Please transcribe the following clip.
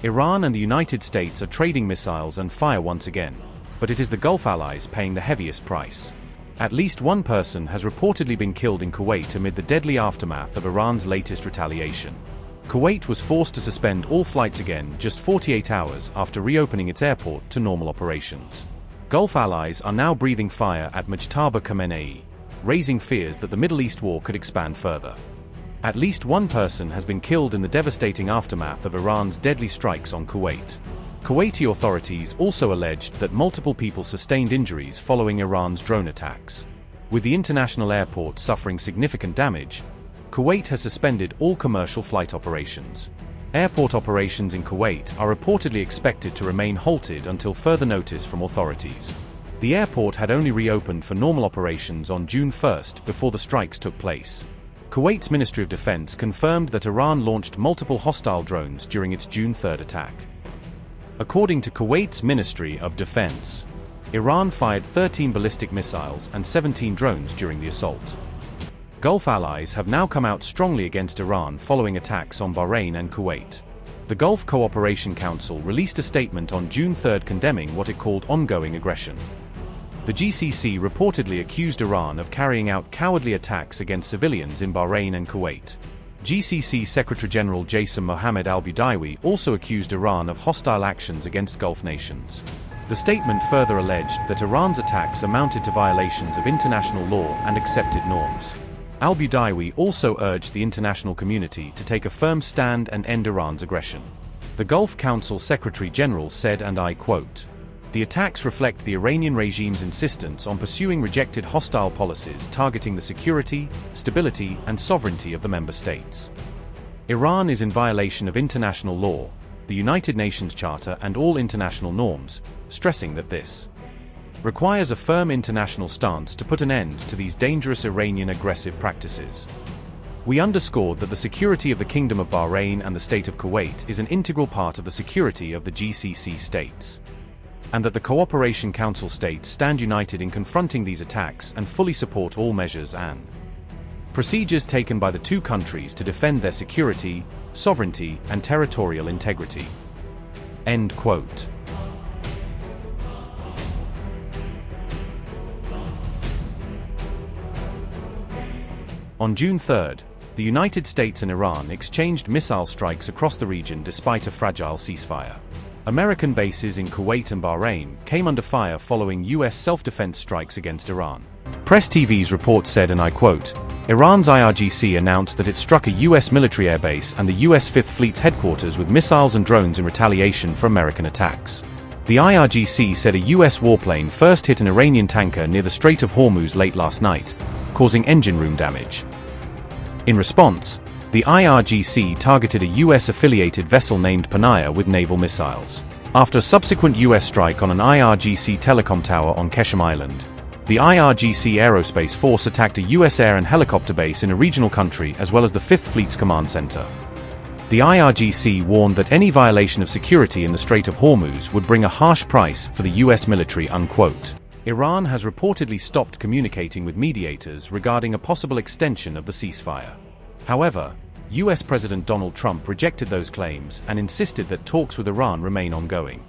Iran and the United States are trading missiles and fire once again, but it is the Gulf allies paying the heaviest price. At least one person has reportedly been killed in Kuwait amid the deadly aftermath of Iran's latest retaliation. Kuwait was forced to suspend all flights again just 48 hours after reopening its airport to normal operations. Gulf allies are now breathing fire at Mujtaba Khamenei, raising fears that the Middle East war could expand further. At least one person has been killed in the devastating aftermath of Iran's deadly strikes on Kuwait. Kuwaiti authorities also alleged that multiple people sustained injuries following Iran's drone attacks. With the international airport suffering significant damage, Kuwait has suspended all commercial flight operations. Airport operations in Kuwait are reportedly expected to remain halted until further notice from authorities. The airport had only reopened for normal operations on June 1st before the strikes took place. Kuwait's Ministry of Defense confirmed that Iran launched multiple hostile drones during its June 3rd attack. According to Kuwait's Ministry of Defense, Iran fired 13 ballistic missiles and 17 drones during the assault. Gulf allies have now come out strongly against Iran following attacks on Bahrain and Kuwait. The Gulf Cooperation Council released a statement on June 3rd condemning what it called ongoing aggression. The GCC reportedly accused Iran of carrying out cowardly attacks against civilians in Bahrain and Kuwait. GCC Secretary-General Jassim Mohammed al-Budaiwi also accused Iran of hostile actions against Gulf nations. The statement further alleged that Iran's attacks amounted to violations of international law and accepted norms. Al-Budaiwi also urged the international community to take a firm stand and end Iran's aggression. The Gulf Council Secretary-General said, and I quote, "The attacks reflect the Iranian regime's insistence on pursuing rejected hostile policies targeting the security, stability, and sovereignty of the member states. Iran is in violation of international law, the United Nations Charter, and all international norms, stressing that this requires a firm international stance to put an end to these dangerous Iranian aggressive practices. We underscored that the security of the Kingdom of Bahrain and the State of Kuwait is an integral part of the security of the GCC states, and that the Cooperation Council states stand united in confronting these attacks and fully support all measures and procedures taken by the two countries to defend their security, sovereignty, and territorial integrity." End quote. On June 3rd, the United States and Iran exchanged missile strikes across the region despite a fragile ceasefire. American bases in Kuwait and Bahrain came under fire following U.S. self-defense strikes against Iran. Press TV's report said, and I quote, "Iran's IRGC announced that it struck a U.S. military airbase and the U.S. Fifth Fleet's headquarters with missiles and drones in retaliation for American attacks." The IRGC said a U.S. warplane first hit an Iranian tanker near the Strait of Hormuz late last night, causing engine room damage. In response, the IRGC targeted a U.S.-affiliated vessel named Panaya with naval missiles. After a subsequent U.S. strike on an IRGC telecom tower on Keshem Island, the IRGC Aerospace Force attacked a U.S. air and helicopter base in a regional country as well as the Fifth Fleet's command center. The IRGC warned that any violation of security in the Strait of Hormuz would bring a harsh price for the U.S. military, unquote. Iran has reportedly stopped communicating with mediators regarding a possible extension of the ceasefire. However, U.S. President Donald Trump rejected those claims and insisted that talks with Iran remain ongoing.